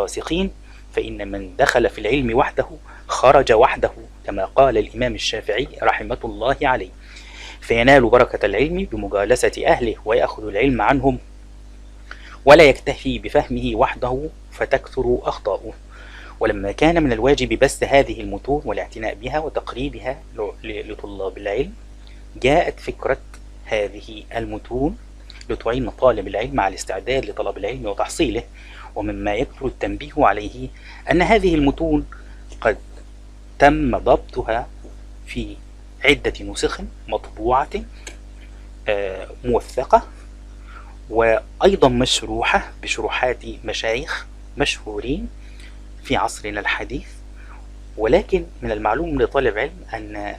الراسخين، فإن من دخل في العلم وحده خرج وحده، كما قال الإمام الشافعي رحمة الله عليه، فينال بركة العلم بمجالسة أهله ويأخذ العلم عنهم، ولا يكتفي بفهمه وحده فتكثر أخطاؤه. ولما كان من الواجب بث هذه المتون والاعتناء بها وتقريبها لطلاب العلم، جاءت فكرة هذه المتون لتعين طالب العلم على الاستعداد لطلب العلم وتحصيله. ومما يكثر التنبيه عليه أن هذه المتون قد تم ضبطها في عدة نسخ مطبوعة موثقة، وأيضا مشروحة بشروحات مشايخ مشهورين في عصرنا الحديث. ولكن من المعلوم لطالب العلم أن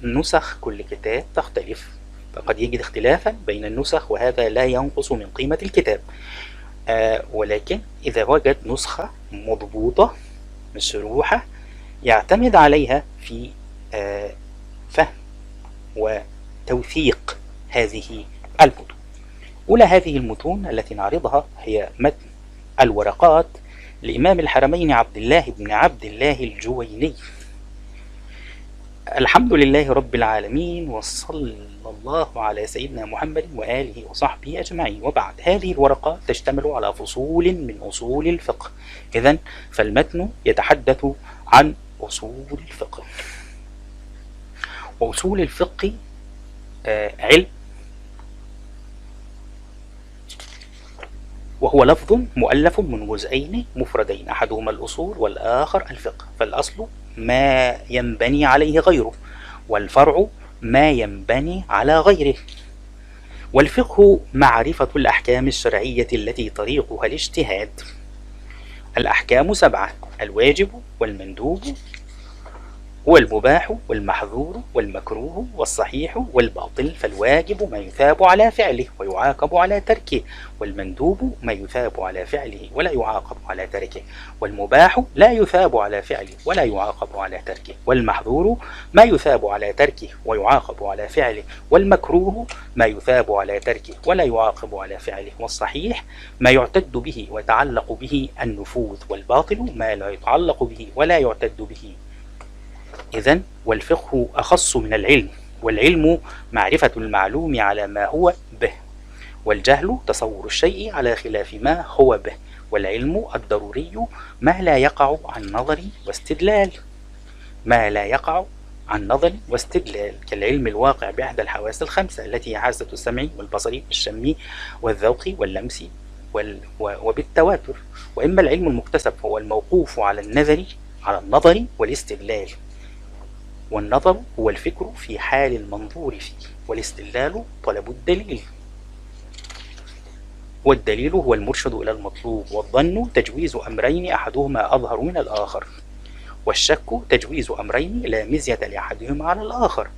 نسخ كل كتاب تختلف، فقد يجد اختلافا بين النسخ، وهذا لا ينقص من قيمة الكتاب. ولكن إذا وجد نسخة مضبوطة مشروحة يعتمد عليها في فهم وتوثيق هذه المتون. أولى هذه المتون التي نعرضها هي متن الورقات لإمام الحرمين عبد الله بن عبد الله الجويني. الحمد لله رب العالمين، وصلى الله على سيدنا محمد وآله وصحبه أجمعين. وبعد، هذه الورقات تشتمل على فصول من أصول الفقه، إذن فالمتن يتحدث عن أصول الفقه. وأصول الفقه علم، وهو لفظ مؤلف من جزئين مفردين، أحدهما الأصول والآخر الفقه. فالأصل ما ينبني عليه غيره، والفرع ما ينبني على غيره. والفقه معرفة الأحكام الشرعية التي طريقها الاجتهاد. الأحكام 7: الواجب والمندوب والمباح والمحظور والمكروه والصحيح والباطل. فالواجب ما يثاب على فعله ويعاقب على تركه، والمندوب ما يثاب على فعله ولا يعاقب على تركه، والمباح لا يثاب على فعله ولا يعاقب على تركه، والمحظور ما يثاب على تركه ويعاقب على فعله، والمكروه ما يثاب على تركه ولا يعاقب على فعله، والصحيح ما يعتد به ويتعلق به النفوذ، والباطل ما لا يتعلق به ولا يعتد به. إذن والفقه أخص من العلم، والعلم معرفة المعلوم على ما هو به، والجهل تصور الشيء على خلاف ما هو به، والعلم الضروري ما لا يقع عن نظر واستدلال، ما لا يقع عن نظر واستدلال، كالعلم الواقع بإحدى الحواس الخمسة التي هي حاسة السمع والبصر والشم والذوق واللمس وبالتواتر. وإما العلم المكتسب فهو الموقوف على النظر والاستدلال، والنظر هو الفكر في حال المنظور فيه، والاستدلال طلب الدليل، والدليل هو المرشد إلى المطلوب، والظن تجويز أمرين أحدهما أظهر من الآخر، والشك تجويز أمرين لا مزية لأحدهما على الآخر.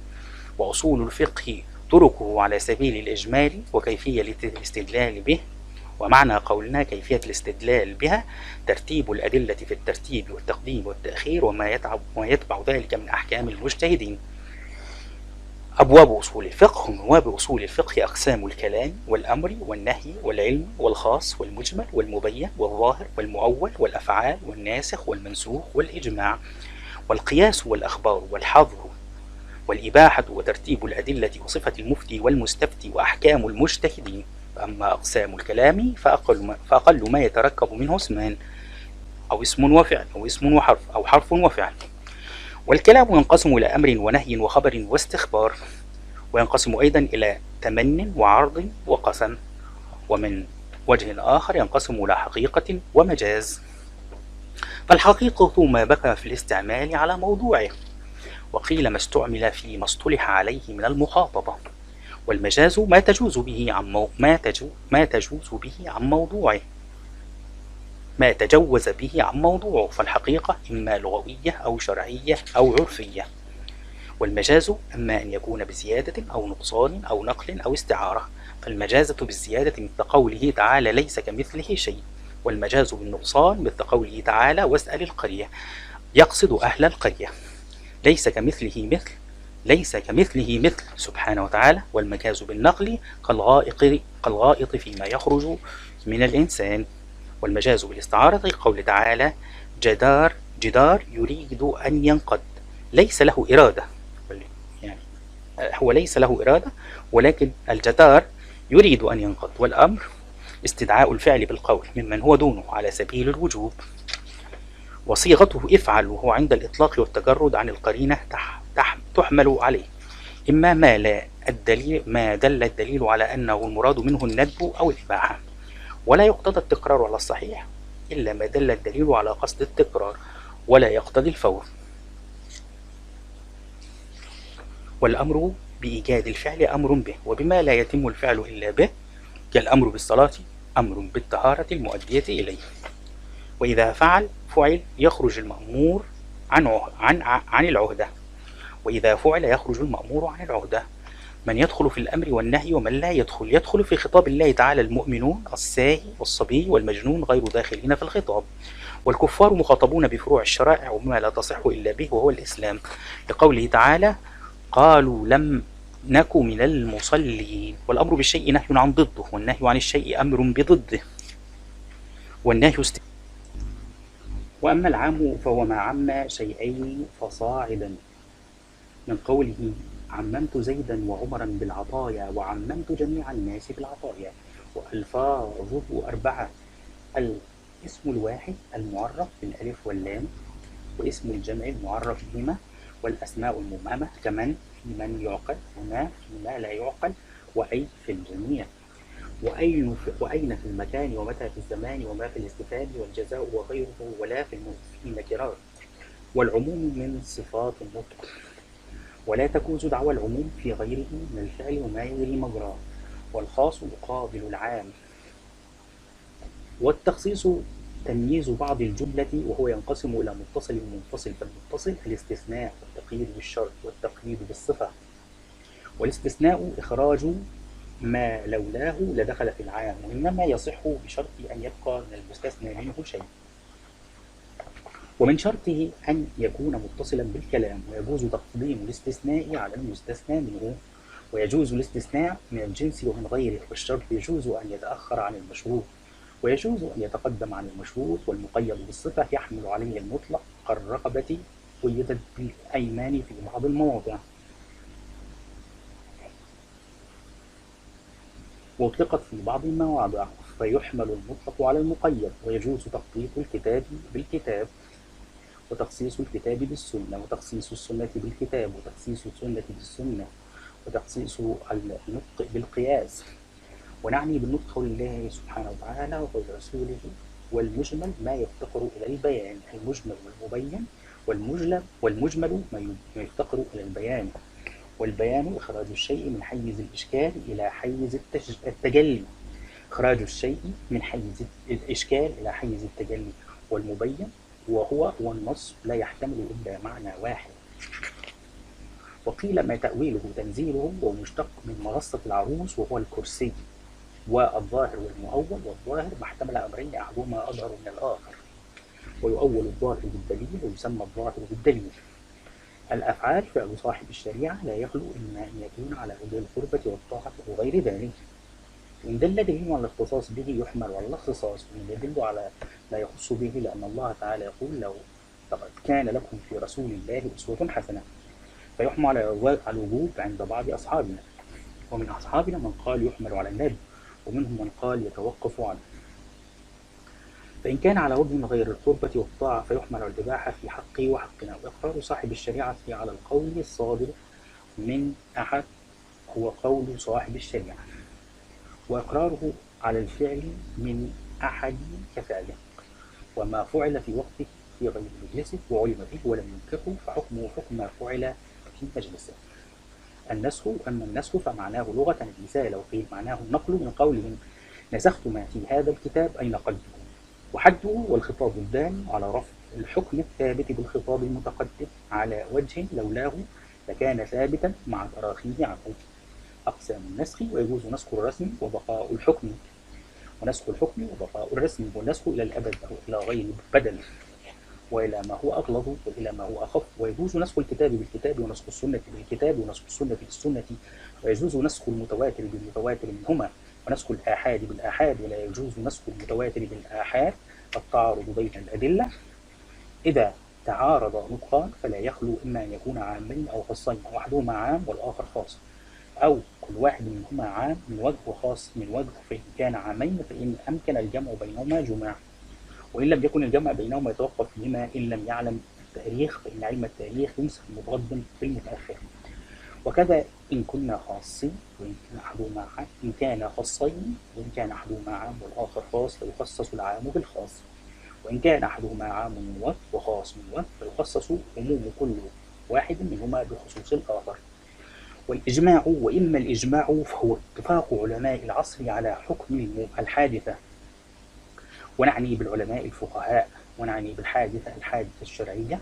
وأصول الفقه طرقه على سبيل الإجمال وكيفية الاستدلال به. ومعنى قولنا كيفية الاستدلال بها ترتيب الأدلة في الترتيب والتقديم والتأخير وما يتبع ذلك من أحكام المجتهدين. أبواب أصول الفقه. من أبواب أصول الفقه أقسام الكلام والأمر والنهي والعلم والخاص والمجمل والمبين والظاهر والمؤول والأفعال والناسخ والمنسوخ والإجماع والقياس والأخبار والحظر والإباحة وترتيب الأدلة وصفة المفتي والمستفتي وأحكام المجتهدين. فأما أقسام الكلام فأقل ما يتركب منه اسمان أو اسم وفعل أو اسم وحرف أو حرف وفعل. والكلام ينقسم إلى أمر ونهي وخبر واستخبار، وينقسم أيضا إلى تمن وعرض وقسم. ومن وجه آخر ينقسم إلى حقيقة ومجاز. فالحقيقة ما بقى في الاستعمال على موضوعه، وقيل ما استعمل فيما اصطلح عليه من المخاطبة. والمجاز ما تجوز به ما تجوز به عن موضوعه. فالحقيقة إما لغوية أو شرعية أو عرفية. والمجاز أما أن يكون بزيادة أو نقصان أو نقل أو استعارة. فالمجازة بالزيادة مثل قوله تعالى ليس كمثله شيء، والمجاز بالنقصان مثل قوله تعالى واسأل القرية، يقصد أهل القرية. ليس كمثله مثل سبحانه وتعالى. والمجاز بالنقل كالغائط فيما يخرج من الإنسان. والمجاز بالاستعارة قول تعالى جدار يريد أن ينقض، ليس له إرادة، يعني هو ليس له إرادة، ولكن الجدار يريد أن ينقض. والأمر استدعاء الفعل بالقول ممن هو دونه على سبيل الوجوب، وصيغته افعل، وهو عند الإطلاق والتجرد عن القرينة تحمل عليه، إما ما دل الدليل على أنه المراد منه الندب أو الإباحة، ولا يقتضى التكرار على الصحيح إلا ما دل الدليل على قصد التكرار ولا يقتضي الفور. والأمر بإيجاد الفعل أمر به، وبما لا يتم الفعل إلا به، كالأمر بالصلاة أمر بالطهارة المؤدية إليه. وإذا فعل يخرج المأمور عن العهدة، وإذا فعل يخرج المأمور عن العهدة. من يدخل في الأمر والنهي ومن لا يدخل في خطاب الله تعالى المؤمنون، الساهي والصبي والمجنون غير داخلين في الخطاب. والكفار مخاطبون بفروع الشرائع وبما لا تصح إلا به وهو الإسلام، لقوله تعالى قالوا لم نك من المصلين. والأمر بالشيء نهي عن ضده، والنهي عن الشيء أمر بضده، والنهي وأما العام فهو ما عم شيئين فصاعدا، من قوله عممت زيدا وعمرا بالعطايا وعممت جميع الناس بالعطايا. وألفاظه 4: الاسم الواحد المعرف بالألف واللام، واسم الجمع المعرف بهما، والأسماء المبهمة كمن في من يعقل، وما فيما لا يعقل، وأي في الجميع، وأين في المكان، ومتى في الزمان، وما في الاستفهام والجزاء وغيره، ولا في النكرات. والعموم من صفات النطق، ولا تجوز دعوى العموم في غيره من الفعل وما يجري مجراه. والخاص يقابل العام. والتخصيص تمييز بعض الجملة، وهو ينقسم إلى متصل ومنفصل. فالمتصل الاستثناء والتقييد بالشرط والتقييد بالصفة. والاستثناء إخراج ما لولاه لدخل في العام، وإنما يصح بشرط أن يبقى من المستثنى منه شيء. ومن شرطه أن يكون متصلا بالكلام، ويجوز تقديم الاستثناء على المستثنى منه، ويجوز الاستثناء من الجنس ومن غيره. والشرط يجوز أن يتأخر عن المشروط، ويجوز أن يتقدم عن المشروط. والمقيد بالصفة يحمل عليه المطلق كالرقبة قيدت بالأيمان في بعض المواضع، وأطلقت في بعض المواضع، فيحمل المطلق على المقيد. ويجوز تخطيط الكتاب بالكتاب، وتخصيص الكتاب بالسنة، وتخصيص السنة بالكتاب، وتخصيص السنة بالسنة، وتخصيص النطق بالقياس. ونعني بالنطق قول الله سبحانه وتعالى وقول رسوله. والمجمل ما يفتقر إلى البيان، المجمل والمبين، والمجمل ما يفتقر إلى البيان. والبيان إخراج الشيء من حيز الإشكال إلى حيز التجلي، إخراج الشيء من حيز الإشكال إلى حيز التجلي. والمبين وهو والنص لا يحتمل إلا معنى واحد. وقيل ما تأويله تنزيله، ومشتق من منصة العروس وهو الكرسي. والظاهر والمؤول، والظاهر ما احتمل أمرين أحدهما أظهر من الآخر، ويؤول الظاهر بالدليل ويسمى الظاهر بالدليل. الأفعال فعل صاحب الشريعة لا يخلو إما أن يكون على وجه القربة والطاعة وغير ذلك. إن دل دليل على الاختصاص به يحمل على الاختصاص، وإن يدل على لا يخص به، لأن الله تعالى يقول لو لقد كان لكم في رسول الله أسوة حسنة، فيحمل على الوجوب عند بعض أصحابنا. ومن أصحابنا من قال يحمل على الندب، ومنهم من قال يتوقف عنه. فإن كان على وجه غير القربة والطاعة فيحمل على الإباحة في حقه وحقنا. وإقرار صاحب الشريعة على القول الصادر من أحد هو قول صاحب الشريعة، وإقراره على الفعل من أحد كفعله. وما فعل في وقته في غير مجلسه وعلم به ولم ينكره فحكمه حكم ما فعل في مجلسه. النسخ، أما النسخ فمعناه لغة الإزالة، وقيل معناه النقل من قولهم نسخت ما في هذا الكتاب أي نقلته. وحده والخطاب الدال على رفع الحكم الثابت بالخطاب المتقدم على وجه لولاه لكان ثابتا مع تراخيه عنه. أقسام النسخ: ويجوز نسخ الرسم وبقاء الحكم، ونسخ الحكم وبقاء الرسم، والنسخ إلى الأبد أو إلى غير بدل، وإلى ما هو أغلظ وإلى ما هو أخف. ويجوز نسخ الكتاب بالكتاب، ونسخ السنة بالكتاب، ونسخ السنة بالسنة. ويجوز نسخ المتواتر بالمتواتر منهما، ونسخ الآحاد بالآحاد ولا يجوز نسخ المتواتر بالآحاد. التعارض بين الأدلة: إذا تعارض نطقان فلا يخلو إما أن يكون عامين أو خاصين، أو أحدهما عام والآخر خاص، أو كل واحد منهما عام من وجه وخاص من وجه، فإن كان عامين فإن أمكن الجمع بينهما جمع، وإن لم يكن الجمع بينهما يتوقف فيهما إن لم يعلم التاريخ، فإن علم التاريخ ينسب المتقدم في المتأخر. وكذا إن كنا خاصين وإن كان أحدهما عام، إن كان خاصين وإن كان أحدهما عام والآخر خاص فيخصص العام بالخاص، وإن كان أحدهما عام من وجه وخاص من وجه فيخصص عموم كل واحد منهما بخصوص الآخر. والإجماع، وإما الإجماع فهو اتفاق علماء العصر على حكم الحادثة، ونعني بالعلماء الفقهاء، ونعني بالحادثة الحادثة الشرعية،